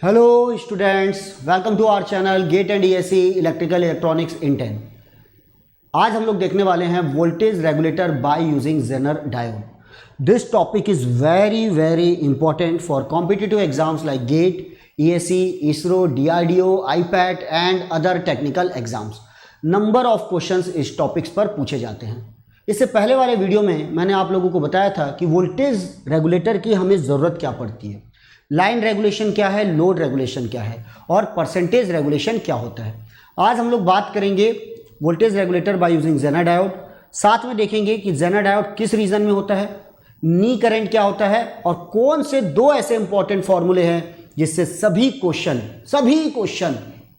Hello students, welcome to our channel GATE and ESE Electrical Electronics in 10। आज हम लोग देखने वाले हैं voltage regulator by using zener diode. This topic is very important for competitive exams like GATE, ESE, ISRO, DRDO, IPAT and other technical exams. Number of questions इस topics पर पूछे जाते हैं। इससे पहले वाले वीडियो में मैंने आप लोगों को बताया था कि वोल्टेज रेगुलेटर की हमें ज़रूरत क्या पड़ती है, लाइन रेगुलेशन क्या है, लोड रेगुलेशन क्या है और परसेंटेज रेगुलेशन क्या होता है। आज हम लोग बात करेंगे voltage regulator by using zener diode. साथ में देखेंगे कि जेनर डायोड किस रीजन में होता है, नी करंट क्या होता है और कौन से दो ऐसे इंपॉर्टेंट फॉर्मूले हैं जिससे सभी क्वेश्चन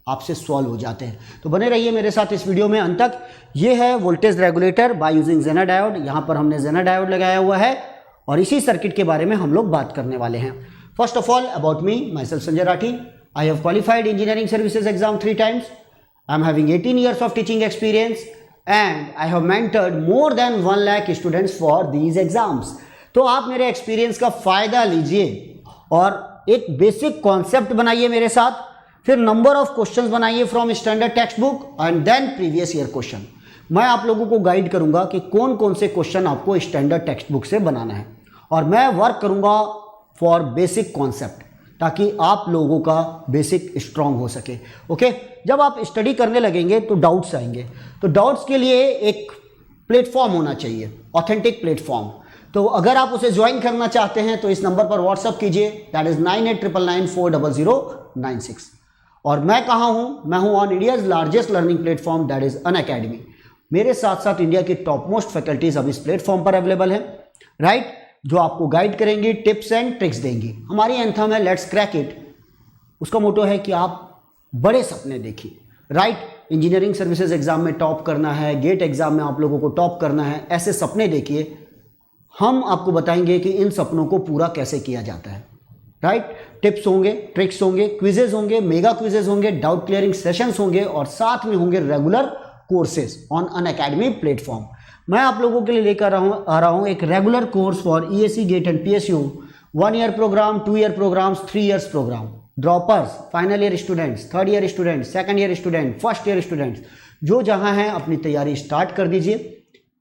आपसे सॉल्व हो जाते हैं। तो बने रहिए मेरे साथ इस वीडियो में अंत तक। ये है voltage regulator by using zener diode. यहाँ पर हमने जेनर डायोड लगाया हुआ है और इसी सर्किट के बारे में हम लोग बात करने वाले हैं। First of all, about me, myself Sanjay Rathi. I have qualified engineering services exam 3 times. I am having 18 years of teaching experience and I have mentored more than 1 lakh students for these exams. तो आप मेरे experience का फ़ायदा लीजिए और एक basic concept बनाइए मेरे साथ, फिर नंबर ऑफ क्वेश्चंस बनाइए from standard text book and then previous year question. मैं आप लोगों को गाइड करूंगा कि कौन कौन से क्वेश्चन आपको स्टैंडर्ड टेक्स्ट बुक से बनाना है और मैं वर्क करूंगा फॉर बेसिक कॉन्सेप्ट ताकि आप लोगों का बेसिक स्ट्रांग हो सके। ओके, जब आप स्टडी करने लगेंगे तो डाउट्स आएंगे, तो डाउट्स के लिए एक प्लेटफॉर्म होना चाहिए, ऑथेंटिक प्लेटफॉर्म। तो अगर आप उसे ज्वाइन करना चाहते हैं तो इस नंबर पर व्हाट्सअप कीजिए, दैट इज 9899940096। और मैं कहाँ हूँ? मैं हूँ on India's largest learning platform that is Unacademy. मेरे साथ साथ इंडिया की टॉप मोस्ट फैकल्टीज अब इस प्लेटफॉर्म पर अवेलेबल है, राइट, जो आपको गाइड करेंगी, टिप्स एंड ट्रिक्स देंगी। हमारी एंथम है लेट्स क्रैक इट। उसका मोटो है कि आप बड़े सपने देखिए, राइट। इंजीनियरिंग सर्विसेज एग्जाम में टॉप करना है, गेट एग्जाम में आप लोगों को टॉप करना है, ऐसे सपने देखिए। हम आपको बताएंगे कि इन सपनों को पूरा कैसे किया जाता है, राइट। टिप्स होंगे, ट्रिक्स होंगे, क्विजेज होंगे, मेगा क्विजेज होंगे, डाउट क्लियरिंग सेशंस होंगे और साथ में होंगे regular courses on Unacademy platform. मैं आप लोगों के लिए लेकर आ रहा हूं एक regular course for ESE, GATE and PSU, 1 year programme, 2 year programmes, 3 years programme. Droppers, final year students, 3rd year students, 2nd year student, 1st year students, जो जहां हैं अपनी तैयारी स्टार्ट कर दीजिए।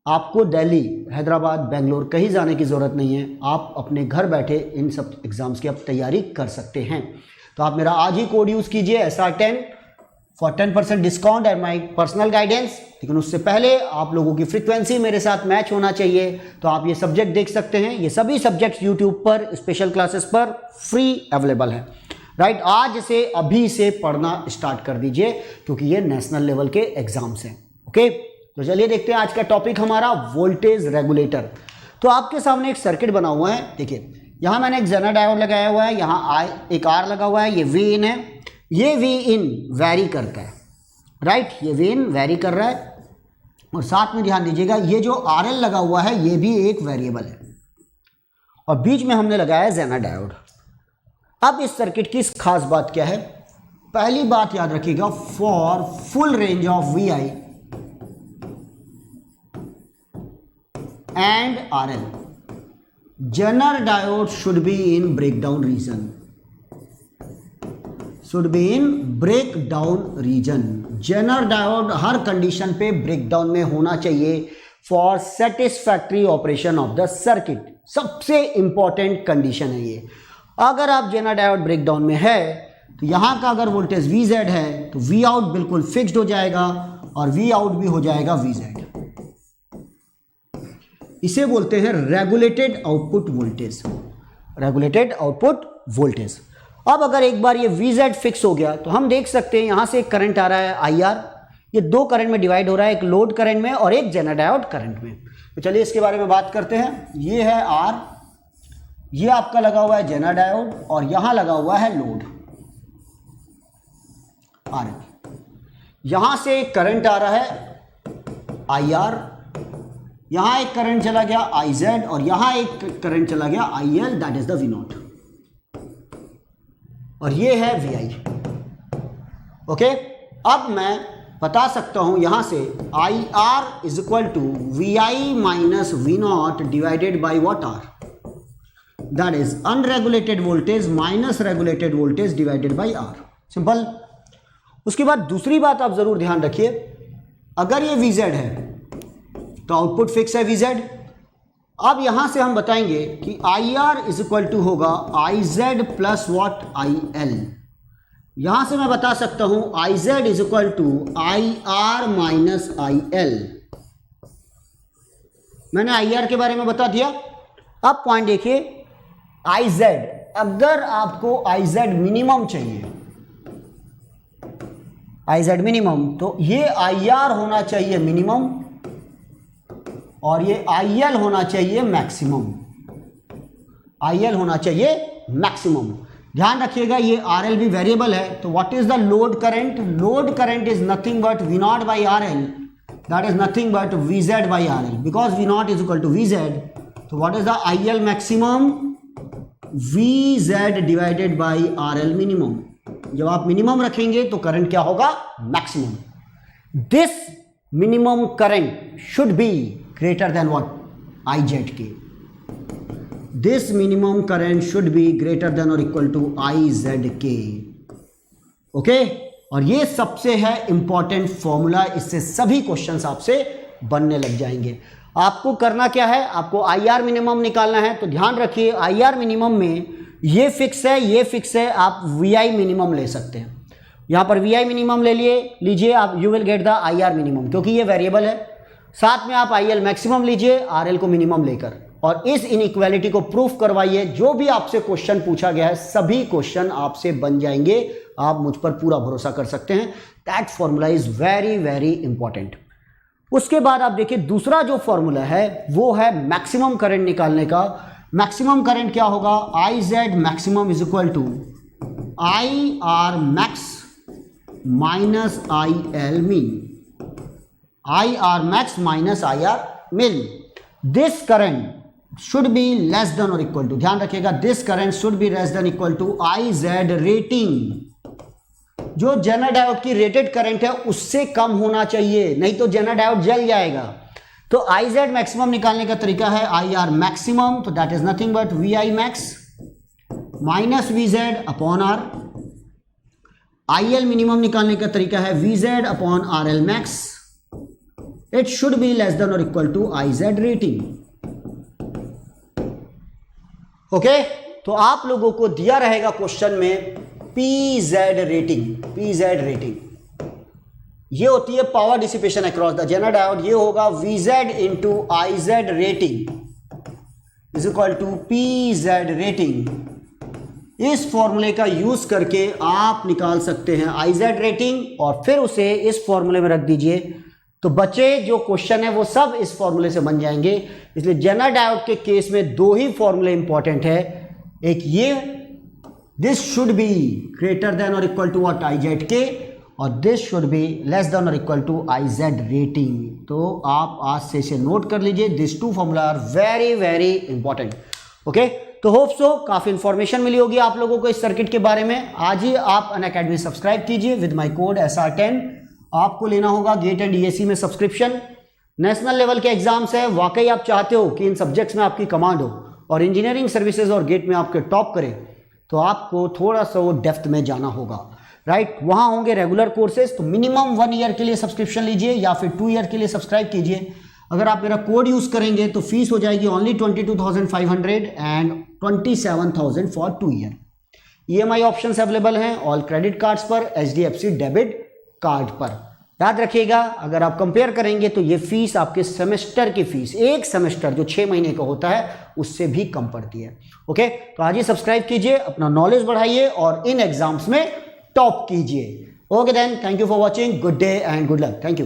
आपको दिल्ली, हैदराबाद, बेंगलोर कहीं जाने की ज़रूरत नहीं है, आप अपने घर बैठे इन सब एग्जाम्स की आप तैयारी कर सकते हैं। तो आप मेरा आज ही कोड यूज़ कीजिए SR10 for 10% discount and my personal guidance. लेकिन उससे पहले आप लोगों की फ्रीक्वेंसी मेरे साथ मैच होना चाहिए, तो आप ये सब्जेक्ट देख सकते हैं। ये सभी सब्जेक्ट्स यूट्यूब पर स्पेशल क्लासेस पर फ्री अवेलेबल है, राइट। आज से अभी से पढ़ना स्टार्ट कर दीजिए क्योंकि ये नेशनल लेवल के एग्जाम्स हैं। ओके, तो चलिए देखते हैं आज का टॉपिक हमारा वोल्टेज रेगुलेटर। तो आपके सामने एक सर्किट बना हुआ है, देखिए यहाँ मैंने एक जेनर डायोड लगाया हुआ है, यहाँ एक R लगा हुआ है, ये Vin है, ये Vin वैरी करता है, राइट, ये Vin वैरी कर रहा है। और साथ में ध्यान दीजिएगा ये जो RL लगा हुआ है ये भी एक वेरिएबल है और बीच में हमने लगाया है जेनर डायोड। अब इस सर्किट की खास बात क्या है? पहली बात याद रखिएगा, for full range of VI and RL, zener diode should be in breakdown region, should be in breakdown region. Zener diode हर कंडीशन पे ब्रेकडाउन में होना चाहिए for satisfactory operation of the circuit. सबसे इंपॉर्टेंट कंडीशन है ये। अगर आप जेनर डायोड ब्रेकडाउन में है तो यहाँ का अगर वोल्टेज VZ है तो V आउट बिल्कुल फिक्स्ड हो जाएगा और V आउट भी हो जाएगा VZ। इसे बोलते हैं regulated output voltage, regulated output voltage. अब अगर एक बार ये VZ फिक्स हो गया तो हम देख सकते हैं यहाँ से एक करंट आ रहा है IR, ये दो करंट में डिवाइड हो रहा है, एक लोड करंट में और एक जेनर डायोड करंट में। तो चलिए इसके बारे में बात करते हैं। ये है R, ये आपका लगा हुआ है जेनर डायोड और यहाँ लगा हुआ है लोड RL। यहाँ से एक करंट आ रहा है IR, यहाँ एक करंट चला गया IZ और यहाँ एक करंट चला गया IL, that is the V0 और ये है VI। ओके, अब मैं बता सकता हूं यहां से IR is equal to VI minus V0 divided by what R। That is unregulated voltage minus regulated voltage divided by R. Simple. उसके बाद दूसरी बात आप जरूर ध्यान रखिए, अगर ये VZ है तो आउटपुट फिक्स है VZ। अब यहां से हम बताएंगे कि IR इज इक्वल टू होगा IZ प्लस वॉट IL। यहां से मैं बता सकता हूं IZ is equal to IR minus IL। मैंने IR के बारे में बता दिया। अब पॉइंट देखिए, IZ, अगर आपको IZ मिनिमम चाहिए, IZ मिनिमम, तो ये IR होना चाहिए मिनिमम और ये IL होना चाहिए मैक्सिमम। IL होना चाहिए मैक्सिमम। ध्यान रखिएगा ये RL भी वेरिएबल है, तो what is the load current? Load current is nothing but V0 by RL, that is nothing but VZ by RL, because V0 is equal to VZ। तो what is the IL maximum? VZ divided by RL minimum. जब आप minimum रखेंगे तो current क्या होगा? Maximum. This minimum current should be greater than what? IZK। This minimum current should be greater than और equal to IZK। Okay, और ये सबसे है इंपॉर्टेंट फॉर्मूला, इससे सभी क्वेश्चंस आपसे बनने लग जाएंगे। आपको करना क्या है? आपको IR मिनिमम निकालना है। तो ध्यान रखिए IR मिनिमम में ये फिक्स है, ये फिक्स है, आप VI मिनिमम ले सकते हैं। यहां पर VI मिनिमम ले लीजिए आप, you will get the IR minimum, क्योंकि ये वेरिएबल है। साथ में आप IL मैक्सिमम लीजिए RL को मिनिमम लेकर, और इस इनइक्वालिटी को प्रूफ करवाइए। जो भी आपसे क्वेश्चन पूछा गया है सभी क्वेश्चन आपसे बन जाएंगे, आप मुझ पर पूरा भरोसा कर सकते हैं। That formula is very very important. उसके बाद आप देखिए दूसरा जो फॉर्मूला है वो है मैक्सिमम करंट निकालने का। मैक्सिमम करंट क्या होगा? IZ maximum is equal to IR max minus IL min. IR max minus IR min. This current should be less than और इक्वल टू, ध्यान रखिएगा, this current should be less than equal to IZ rating. जो zener diode की rated current है उससे कम होना चाहिए, नहीं तो जेनर डायोड जल जाएगा। तो IZ मैक्सिमम निकालने का तरीका है IR मैक्सिमम, तो that is nothing but VI max minus VZ upon R। IL minimum निकालने का तरीका है VZ upon RL max. It should be less than और equal to IZ rating. Okay, तो आप लोगों को दिया रहेगा क्वेश्चन में PZ रेटिंग। PZ रेटिंग ये होती है power dissipation across the zener diode. ये होगा VZ into IZ rating is equal to PZ rating. इस फॉर्मूले का यूज करके आप निकाल सकते हैं IZ रेटिंग और फिर उसे इस फॉर्मूले में रख दीजिए, तो बचे जो क्वेश्चन है वो सब इस फॉर्मूले से बन जाएंगे। इसलिए जेनर डायोड के केस में दो ही फॉर्मूले इंपॉर्टेंट है, एक ये this should be greater than और इक्वल टू व्हाट IZK, और this should be less than और इक्वल टू IZ रेटिंग। तो आप आज से इसे नोट कर लीजिए, this two formula are very very important. Okay, तो होप सो काफी इंफॉर्मेशन मिली होगी आप लोगों को इस सर्किट के बारे में। आज ही आप अनअकैडमी सब्सक्राइब कीजिए विद माई कोड SR10। आपको लेना होगा गेट एंड DAC में सब्सक्रिप्शन। नेशनल लेवल के एग्जाम्स है, वाकई आप चाहते हो कि इन सब्जेक्ट्स में आपकी कमांड हो और इंजीनियरिंग सर्विसेज और गेट में आपके टॉप करें, तो आपको थोड़ा सा वो डेप्थ में जाना होगा, राइट। वहाँ होंगे रेगुलर कोर्सेज, तो मिनिमम 1 ईयर के लिए सब्सक्रिप्शन लीजिए या फिर 2 ईयर के लिए सब्सक्राइब कीजिए। अगर आप मेरा कोड यूज़ करेंगे तो फीस हो जाएगी only 22,500 and 27,000 for 2 year. EMI options available हैं ऑल क्रेडिट कार्ड्स पर, HDFC डेबिट कार्ड पर। याद रखिएगा, अगर आप कंपेयर करेंगे तो ये फीस आपके सेमेस्टर की फीस, एक सेमेस्टर जो 6 महीने का होता है उससे भी कम पड़ती है। ओके, तो आज ही सब्सक्राइब कीजिए, अपना नॉलेज बढ़ाइए और इन एग्जाम्स में टॉप कीजिए। Okay then, thank you for watching, good day and good luck, thank you.